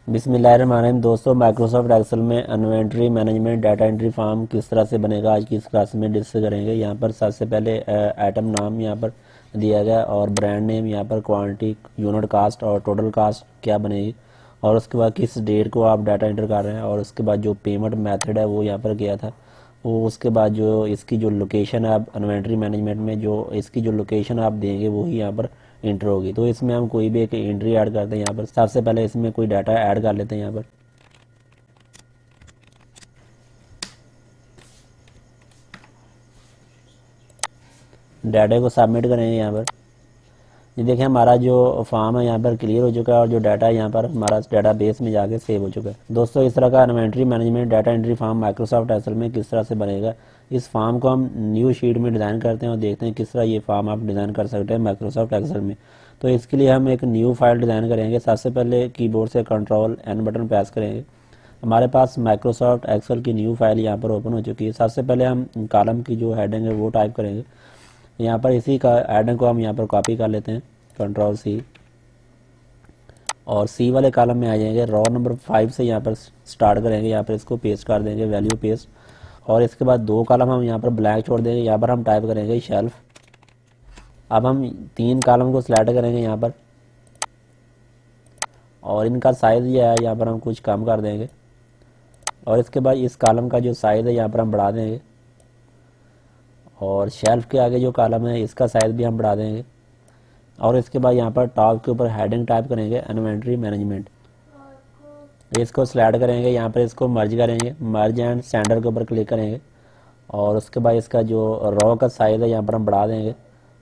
बिस्मिल्लाहिर्रहमानिर्रहीम। दोस्तों, Microsoft Excel में inventory management data entry form किस तरह से बनेगा आज की इस क्लास में डिस्कस करेंगे। यहाँ पर सबसे पहले आइटम नाम यहाँ पर दिया गया और ब्रांड नेम, यहाँ पर क्वांटिटी, यूनिट कास्ट और टोटल कास्ट क्या बनेगी, और उसके बाद किस डेट को आप डाटा एंटर कर रहे हैं, और उसके बाद जो पेमेंट मेथड है वो यहाँ पर गया था वो। उसके बाद जो इसकी जो लोकेशन है, आप इन्वेंटरी मैनेजमेंट में जो इसकी जो लोकेशन आप देंगे वही यहाँ पर इंटर होगी। तो इसमें हम कोई भी एक एंट्री ऐड करते हैं। यहाँ पर सबसे पहले इसमें कोई डाटा ऐड कर लेते हैं। यहाँ पर डाटा को सबमिट करेंगे। यहाँ पर ये देखें, हमारा जो फॉर्म है यहाँ पर क्लियर हो चुका है और जो डाटा है यहाँ पर हमारा डाटा बेस में जाके सेव हो चुका है। दोस्तों, इस तरह का inventory management data entry form Microsoft Excel में किस तरह से बनेगा, इस फॉर्म को हम न्यू शीट में डिज़ाइन करते हैं और देखते हैं किस तरह ये फॉर्म आप डिज़ाइन कर सकते हैं माइक्रोसॉफ्ट एक्सेल में। तो इसके लिए हम एक न्यू फाइल डिज़ाइन करेंगे। सबसे पहले कीबोर्ड से Ctrl+N बटन प्रेस करेंगे। हमारे पास माइक्रोसॉफ्ट एक्सेल की न्यू फाइल यहाँ पर ओपन हो चुकी है। सबसे पहले हम कॉलम की जो हेडिंग है वो टाइप करेंगे। यहाँ पर इसी का हेडिंग को हम यहाँ पर कॉपी कर लेते हैं, Ctrl+C, और सी वाले कॉलम में आ जाएंगे। रो नंबर 5 से यहाँ पर स्टार्ट करेंगे। यहाँ पर इसको पेस्ट कर देंगे, वैल्यू पेस्ट, और इसके बाद दो कॉलम हम यहाँ पर ब्लैंक छोड़ देंगे। यहाँ पर हम टाइप करेंगे शेल्फ। अब हम 3 कॉलम को सिलेक्ट करेंगे यहाँ पर, और इनका साइज़ जो है यहाँ पर हम कुछ कम कर देंगे, और इसके बाद इस कॉलम का जो साइज़ है यहाँ पर हम बढ़ा देंगे, और शेल्फ के आगे जो कॉलम है इसका साइज़ भी हम बढ़ा देंगे। और इसके बाद यहाँ पर टॉप के ऊपर हेडिंग टाइप करेंगे इन्वेंटरी मैनेजमेंट। इसको सिलेक्ट करेंगे, यहाँ पर इसको मर्ज करेंगे, मर्ज एंड सेंटर के ऊपर क्लिक करेंगे, और उसके बाद इसका जो रो का साइज़ है यहाँ पर हम बढ़ा देंगे,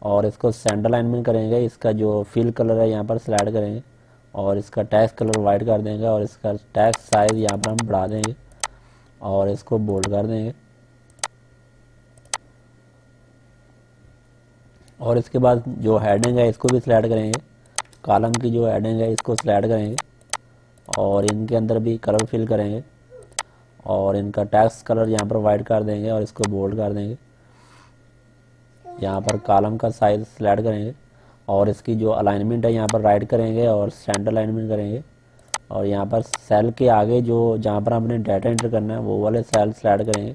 और इसको सेंटर अलाइनमेंट करेंगे। इसका जो फिल कलर है यहाँ पर सिलेक्ट करेंगे, और इसका टेक्स्ट कलर वाइट कर देंगे, और इसका टेक्स्ट साइज़ यहाँ पर हम बढ़ा देंगे, और इसको बोल्ड कर देंगे। और इसके बाद जो हेडिंग है इसको भी सिलेक्ट करेंगे, कॉलम की जो हेडिंग है इसको सिलेक्ट करेंगे, और इनके अंदर भी कलर फिल करेंगे, और इनका टेक्स्ट कलर यहाँ पर वाइट कर देंगे, और इसको बोल्ड कर देंगे। यहाँ पर कॉलम का साइज़ सिलेक्ट करेंगे, और इसकी जो अलाइनमेंट है यहाँ पर राइट करेंगे और सेंटर अलाइनमेंट करेंगे, और यहाँ पर सेल के आगे जो जहाँ पर हमने डाटा एंटर करना है वो वाले सेल सिलेक्ट करेंगे,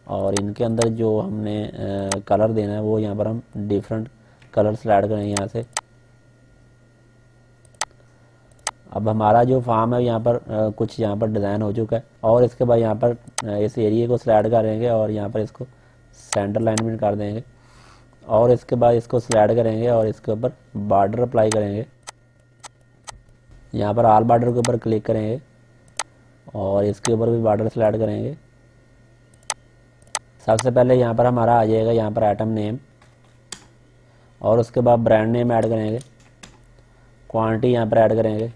और इनके अंदर जो हमने कलर देना है वो यहाँ पर हम डिफरेंट कलर सिलेक्ट करेंगे यहाँ से। अब हमारा जो फॉर्म है यहाँ पर कुछ यहाँ पर डिज़ाइन हो चुका है, और इसके बाद यहाँ पर इस एरिया को सिलेक्ट करेंगे, और यहाँ पर इसको सेंटर अलाइनमेंट कर देंगे, और इसके बाद इसको सिलेक्ट करेंगे और इसके ऊपर बॉर्डर अप्लाई करेंगे। यहाँ पर ऑल बॉर्डर के ऊपर क्लिक करेंगे, और इसके ऊपर भी बॉर्डर सिलेक्ट करेंगे। सबसे पहले यहाँ पर हमारा आ जाएगा यहाँ पर आइटम नेम, और उसके बाद ब्रांड नेम ऐड करेंगे, क्वांटिटी यहाँ पर ऐड करेंगे,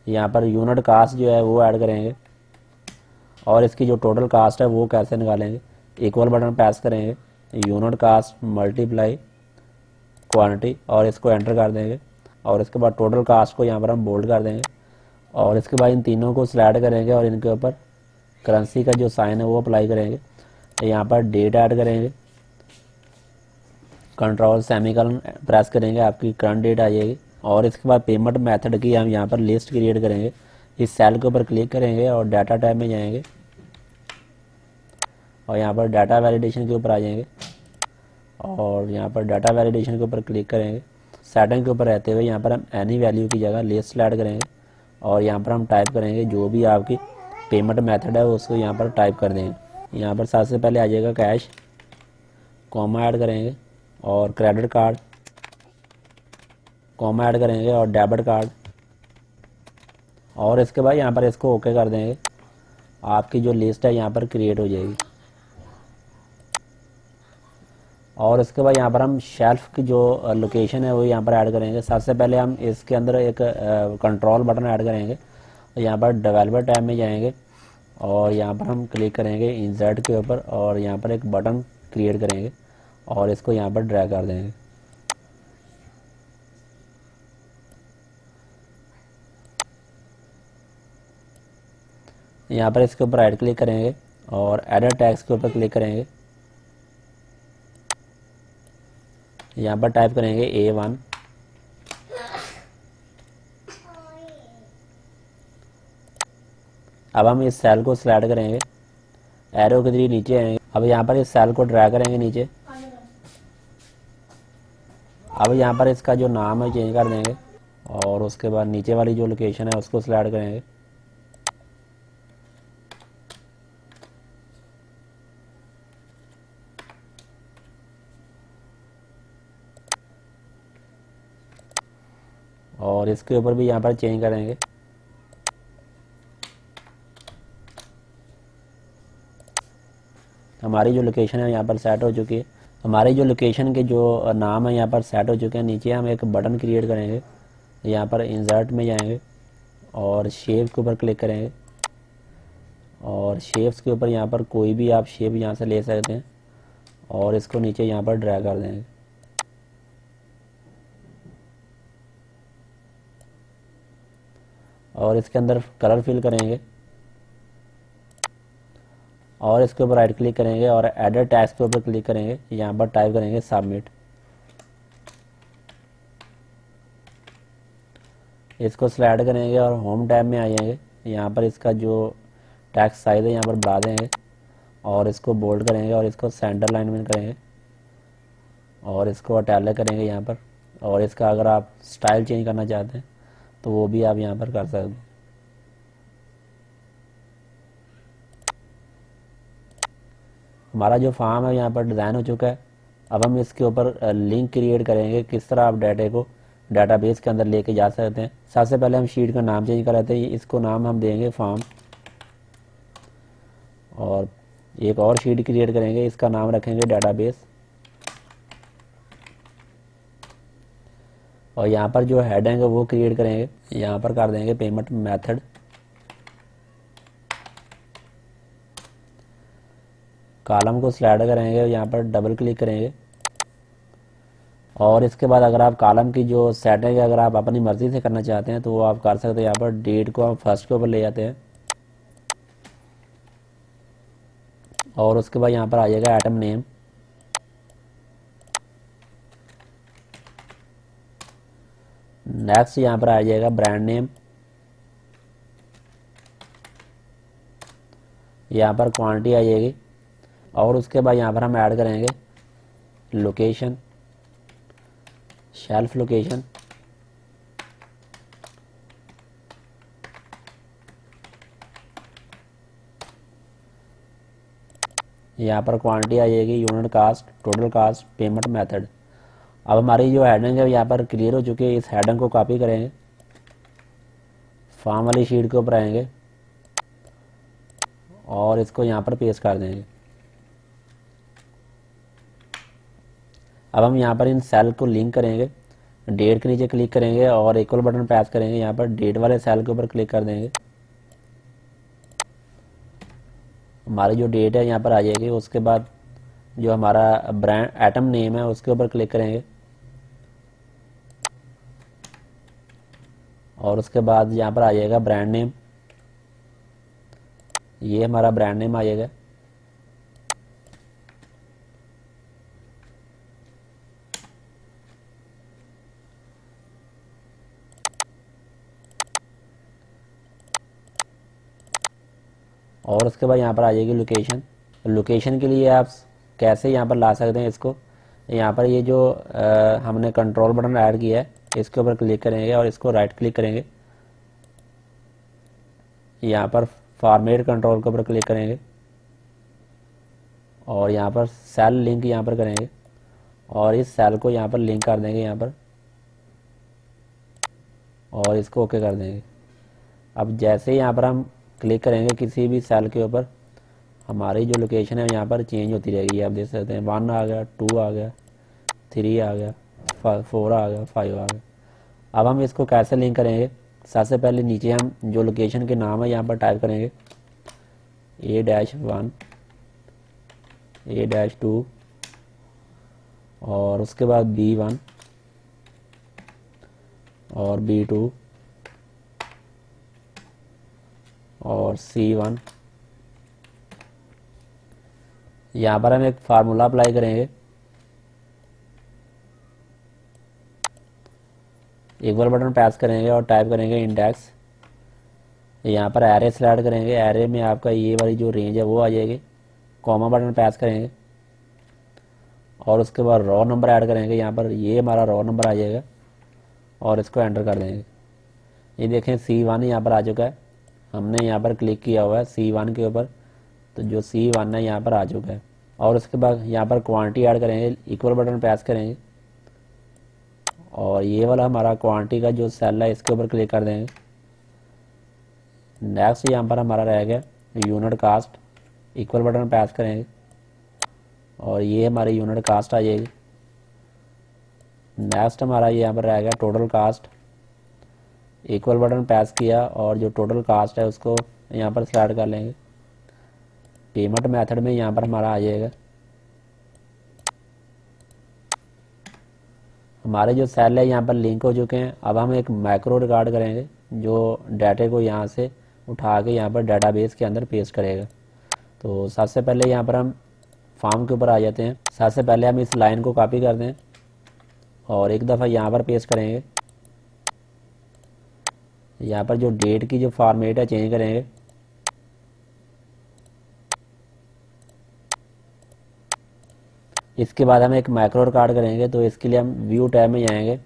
यहाँ पर यूनिट कास्ट जो है वो ऐड करेंगे, और इसकी जो टोटल कास्ट है वो कैसे निकालेंगे। इक्वल बटन प्रेस करेंगे, यूनिट कास्ट मल्टीप्लाई क्वांटिटी, और इसको एंटर कर देंगे, और इसके बाद टोटल कास्ट को यहाँ पर हम बोल्ड कर देंगे, और इसके बाद इन तीनों को सिलेक्ट करेंगे, और इनके ऊपर करेंसी का जो साइन है वो अप्लाई करेंगे। यहाँ पर डेट ऐड करेंगे, कंट्रोल सेमीकोलन प्रेस करेंगे, आपकी करंट डेट आ जाएगी। और इसके बाद पेमेंट मेथड की हम यहाँ पर लिस्ट क्रिएट करेंगे। इस सेल के ऊपर क्लिक करेंगे और डाटा टैब में जाएंगे, और यहाँ पर डाटा वैलिडेशन के ऊपर आ जाएंगे, और यहाँ पर डाटा वैलिडेशन के ऊपर क्लिक करेंगे। सेटिंग के ऊपर रहते हुए यहाँ पर हम एनी वैल्यू की जगह लिस्ट सेलेक्ट करेंगे, और यहाँ पर हम टाइप करेंगे जो भी आपकी पेमेंट मेथड है उसको यहाँ पर टाइप कर देंगे। यहाँ पर सबसे पहले आ जाएगा कैश, कॉमा ऐड करेंगे, और क्रेडिट कार्ड, कॉमा ऐड करेंगे, और डेबिट कार्ड, और इसके बाद यहाँ पर इसको ओके कर देंगे। आपकी जो लिस्ट है यहाँ पर क्रिएट हो जाएगी। और इसके बाद यहाँ पर हम शेल्फ की जो लोकेशन है वो यहाँ पर ऐड करेंगे। सबसे पहले हम इसके अंदर एक कंट्रोल बटन ऐड करेंगे, यहाँ पर डेवलपर टैब में जाएंगे, और यहाँ पर हम क्लिक करेंगे इंसर्ट के ऊपर, और यहाँ पर एक बटन क्रिएट करेंगे, और इसको यहाँ पर ड्रैग कर देंगे। यहाँ पर इसके ऊपर राइट क्लिक करेंगे, और एडिट टेक्स्ट के ऊपर क्लिक करेंगे। यहाँ पर टाइप करेंगे A1, अब हम इस सेल को सिलेक्ट करेंगे, एरो के जरिए नीचे आएंगे। अब यहाँ पर इस सेल को ड्रैग करेंगे नीचे। अब यहाँ पर इसका जो नाम है चेंज कर देंगे और उसके बाद नीचे वाली जो लोकेशन है उसको सिलेक्ट करेंगे। और इसके ऊपर भी यहाँ पर चेंज करेंगे। हमारी जो लोकेशन है यहाँ पर सेट हो चुकी है। हमारी जो लोकेशन के जो नाम है यहाँ पर सेट हो चुके हैं। नीचे हम एक बटन क्रिएट करेंगे, यहाँ पर इंसर्ट में जाएंगे और शेप के ऊपर क्लिक करेंगे और शेप्स के ऊपर यहाँ पर कोई भी आप शेप यहाँ से ले सकते हैं और इसको नीचे यहाँ पर ड्रैग कर देंगे। और इसके अंदर कलर फिल करेंगे और इसके ऊपर राइट क्लिक करेंगे और एडिट टैक्स के ऊपर क्लिक करेंगे। यहाँ पर टाइप करेंगे सबमिट। इसको स्लाइड करेंगे और होम टैब में आ जाएंगे। यहाँ पर इसका जो टैक्स साइज है यहाँ पर बढ़ा देंगे और इसको बोल्ड करेंगे और इसको सेंटर लाइन में करेंगे और इसको अटैलिक करेंगे यहाँ पर। और इसका अगर आप स्टाइल चेंज करना चाहते हैं तो वो भी आप यहाँ पर कर सकते हैं। हमारा जो फॉर्म है यहाँ पर डिज़ाइन हो चुका है। अब हम इसके ऊपर लिंक क्रिएट करेंगे, किस तरह आप डाटा को डाटाबेस के अंदर लेके जा सकते हैं। सबसे पहले हम शीट का नाम चेंज कर लेते हैं। इसको नाम हम देंगे फॉर्म और एक और शीट क्रिएट करेंगे, इसका नाम रखेंगे डाटाबेस। और यहाँ पर जो हेडिंग है वो क्रिएट करेंगे, यहाँ पर कर देंगे पेमेंट मेथड। कॉलम को स्लाइड करेंगे, यहाँ पर डबल क्लिक करेंगे और इसके बाद अगर आप कॉलम की जो सेटिंग है अगर आप अपनी मर्ज़ी से करना चाहते हैं तो वो आप कर सकते हैं। यहाँ पर डेट को हम फर्स्ट के ऊपर ले जाते हैं और उसके बाद यहाँ पर आ जाएगा आइटम नेम। नेक्स्ट यहाँ पर आ जाएगा ब्रांड नेम। यहाँ पर क्वांटिटी आ जाएगी और उसके बाद यहाँ पर हम ऐड करेंगे लोकेशन, शेल्फ लोकेशन। यहाँ पर क्वांटिटी आ जाएगी, unit cost, total cost, payment method. अब हमारी जो हेडिंग है यहाँ पर क्लियर हो चुकी है। इस हेडिंग को कॉपी करेंगे, फॉर्म वाली शीट के ऊपर आएंगे और इसको यहाँ पर पेस्ट कर देंगे। अब हम यहाँ पर इन सेल को लिंक करेंगे, डेट के नीचे क्लिक करेंगे और इक्वल बटन प्रेस करेंगे। यहाँ पर डेट वाले सेल के ऊपर क्लिक कर देंगे। हमारी जो डेट है यहाँ पर आ जाएगी। उसके बाद जो हमारा ब्रांड आइटम नेम है उसके ऊपर क्लिक करेंगे और उसके बाद यहाँ पर आ जाएगा ब्रांड नेम। ये हमारा ब्रांड नेम आ जाएगा। और उसके बाद यहाँ पर आ जाएगी लोकेशन। लोकेशन के लिए आप कैसे यहाँ पर ला सकते हैं इसको, यहाँ पर ये जो हमने कंट्रोल बटन ऐड किया है इसके ऊपर क्लिक करेंगे और इसको राइट क्लिक करेंगे। यहाँ पर फॉर्मेट कंट्रोल के ऊपर क्लिक करेंगे और यहाँ पर सेल लिंक यहाँ पर करेंगे और इस सेल को यहाँ पर लिंक कर देंगे यहाँ पर और इसको ओके कर देंगे। अब जैसे ही यहाँ पर हम क्लिक करेंगे किसी भी सेल के ऊपर हमारी जो लोकेशन है यहाँ पर चेंज होती रहेगी। आप देख सकते हैं 1 आ गया, 2 आ गया, 3 आ गया, 4 आ गया, 5 आ गया। अब हम इसको कैसे लिंक करेंगे, सबसे पहले नीचे हम जो लोकेशन के नाम है यहाँ पर टाइप करेंगे A-1, A-2 और उसके बाद B1 और B2 और C1। यहाँ पर हम एक फार्मूला अप्लाई करेंगे। इक्वल बटन प्रेस करेंगे और टाइप करेंगे इंडेक्स यहाँ पर एरे सेलेक्ट करेंगे, एरे में आपका ये वाली जो रेंज है वो आ जाएगी, कॉमा बटन प्रेस करेंगे और उसके बाद रॉ नंबर ऐड करेंगे। यहाँ पर ये हमारा रॉ नंबर आ जाएगा और इसको एंटर कर देंगे। ये देखें C1 यहाँ पर आ चुका है, हमने यहाँ पर क्लिक किया हुआ है C1 के ऊपर, तो जो C1 है यहाँ पर आ चुका है। और उसके बाद यहाँ पर क्वांटिटी ऐड करेंगे, इक्वल बटन प्रेस करेंगे और ये वाला हमारा क्वांटिटी का जो सेल है इसके ऊपर क्लिक कर देंगे। नेक्स्ट यहाँ पर हमारा रह गया unit cost, equal button press करेंगे और ये हमारी यूनिट कास्ट आ जाएगी। नेक्स्ट हमारा यहाँ पर रह गया total cast, equal button press किया और जो टोटल कास्ट है उसको यहाँ पर सेलेक्ट कर लेंगे। पेमेंट मेथड में यहाँ पर हमारा आ जाएगा, हमारे जो सेल है यहाँ पर लिंक हो चुके हैं। अब हम एक मैक्रो रिकॉर्ड करेंगे जो डाटे को यहाँ से उठा के यहाँ पर डाटाबेस के अंदर पेस्ट करेगा। तो सबसे पहले यहाँ पर हम फॉर्म के ऊपर आ जाते हैं। सबसे पहले हम इस लाइन को कॉपी कर दें और एक दफ़ा यहाँ पर पेस्ट करेंगे। यहाँ पर जो डेट की जो फॉर्मेट है चेंज करेंगे। इसके बाद हम एक मैक्रो रिकॉर्ड करेंगे, तो इसके लिए हम व्यू टैब में जाएंगे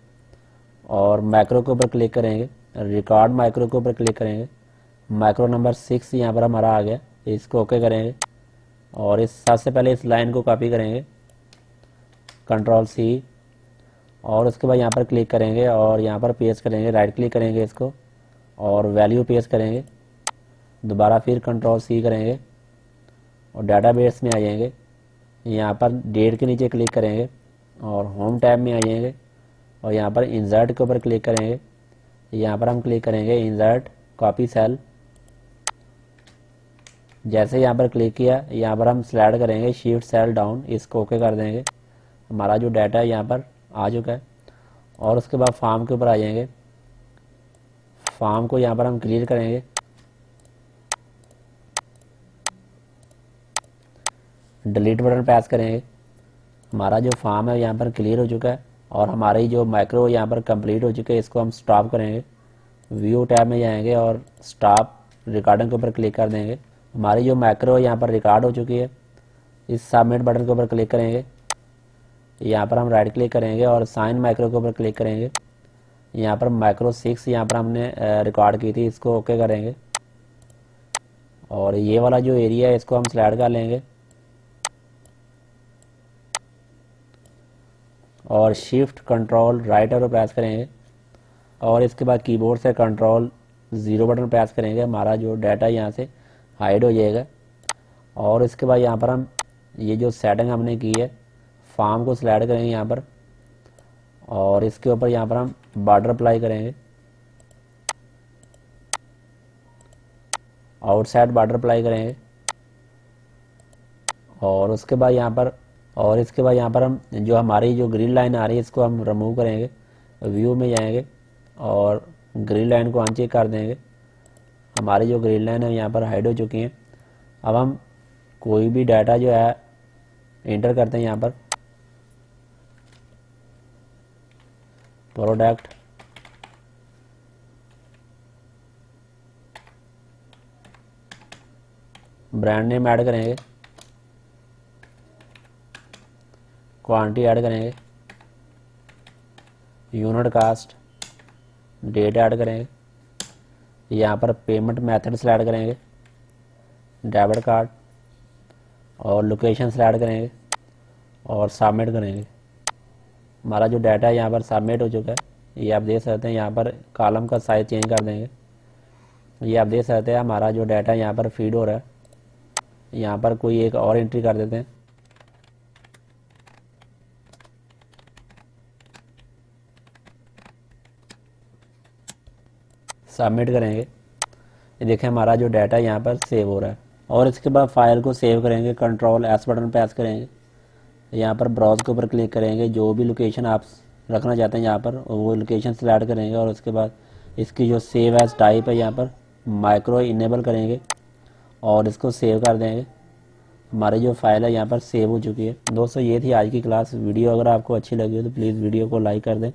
और मैक्रो के ऊपर क्लिक करेंगे, रिकॉर्ड मैक्रो के ऊपर क्लिक करेंगे। मैक्रो नंबर 6 यहाँ पर हमारा आ गया, इसको ओके करेंगे और इस सबसे पहले इस लाइन को कॉपी करेंगे, Ctrl+C और उसके बाद यहाँ पर क्लिक करेंगे और यहाँ पर पेस्ट करेंगे, राइट क्लिक करेंगे इसको और वैल्यू पेस्ट करेंगे। दोबारा फिर Ctrl+C करेंगे और डाटाबेस में आ जाएंगे। यहाँ पर डेट के नीचे क्लिक करेंगे और होम टैब में आ जाएंगे और यहाँ पर इंसर्ट के ऊपर क्लिक करेंगे। यहाँ पर हम क्लिक करेंगे इंसर्ट कॉपी सेल। जैसे यहाँ पर क्लिक किया, यहाँ पर हम स्लाइड करेंगे शिफ्ट सेल डाउन, इसको ओके कर देंगे। हमारा जो डाटा है यहाँ पर आ चुका है और उसके बाद फॉर्म के ऊपर आ जाएंगे। फॉर्म को यहाँ पर हम क्लियर करेंगे, डिलीट बटन प्रेस करेंगे। हमारा जो फॉर्म है यहाँ पर क्लियर हो चुका है और हमारी जो माइक्रो यहाँ पर कंप्लीट हो चुके हैं। इसको हम स्टॉप करेंगे, व्यू टैब में जाएंगे और स्टॉप रिकॉर्डिंग के ऊपर क्लिक कर देंगे। हमारी जो माइक्रो यहाँ पर रिकॉर्ड हो चुकी है। इस सबमिट बटन के ऊपर क्लिक करेंगे, यहाँ पर हम राइट क्लिक करेंगे और साइन माइक्रो के ऊपर क्लिक करेंगे। यहाँ पर माइक्रो 6 यहाँ पर हमने रिकॉर्ड की थी, इसको ओके करेंगे और ये वाला जो एरिया है इसको हम स्लाइड कर लेंगे और shift control right arrow press करेंगे और इसके बाद कीबोर्ड से Ctrl+0 बटन प्रेस करेंगे। हमारा जो डाटा यहाँ से हाइड हो जाएगा और इसके बाद यहाँ पर हम ये जो सेटिंग हमने की है फॉर्म को सिलेक्ट करेंगे यहाँ पर और इसके ऊपर यहाँ पर हम बॉर्डर अप्लाई करेंगे, आउटसाइड बॉर्डर अप्लाई करेंगे और उसके बाद यहाँ पर हम जो हमारी जो ग्रीन लाइन आ रही है इसको हम रिमूव करेंगे। व्यू में जाएंगे और ग्रीन लाइन को अनचेक कर देंगे। हमारी जो ग्रीन लाइन है यहाँ पर हाइड हो चुकी हैं। अब हम कोई भी डाटा जो है एंटर करते हैं। यहाँ पर प्रोडक्ट, ब्रांड नेम ऐड करेंगे, क्वांटिटी ऐड करेंगे, यूनिट कास्ट, डेट ऐड करेंगे। यहाँ पर पेमेंट मेथड सेलेक्ट करेंगे, डेबिट कार्ड और लोकेशन सेलेक्ट करेंगे और सबमिट करेंगे। हमारा जो डाटा है यहाँ पर सबमिट हो चुका है। ये आप देख सकते हैं, यहाँ पर कॉलम का साइज चेंज कर देंगे। ये आप देख सकते हैं हमारा जो डाटा यहाँ पर फीड हो रहा है। यहाँ पर कोई एक और एंट्री कर देते हैं, सबमिट करेंगे। ये देखें हमारा जो डाटा यहाँ पर सेव हो रहा है और इसके बाद फाइल को सेव करेंगे। Ctrl+S बटन प्रेस करेंगे, यहाँ पर ब्राउज के ऊपर क्लिक करेंगे। जो भी लोकेशन आप रखना चाहते हैं यहाँ पर वो लोकेशन सेलेक्ट करेंगे और उसके बाद इसकी जो सेव एज टाइप है यहाँ पर माइक्रो इनेबल करेंगे और इसको सेव कर देंगे। हमारी जो फाइल है यहाँ पर सेव हो चुकी है। दोस्तों ये थी आज की क्लास वीडियो। अगर आपको अच्छी लगी हो तो प्लीज़ वीडियो को लाइक कर दें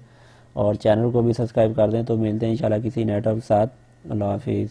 और चैनल को भी सब्सक्राइब कर दें। तो मिलते हैं इंशाल्लाह किसी नए टॉपिक के साथ। अल्लाह हाफिज़।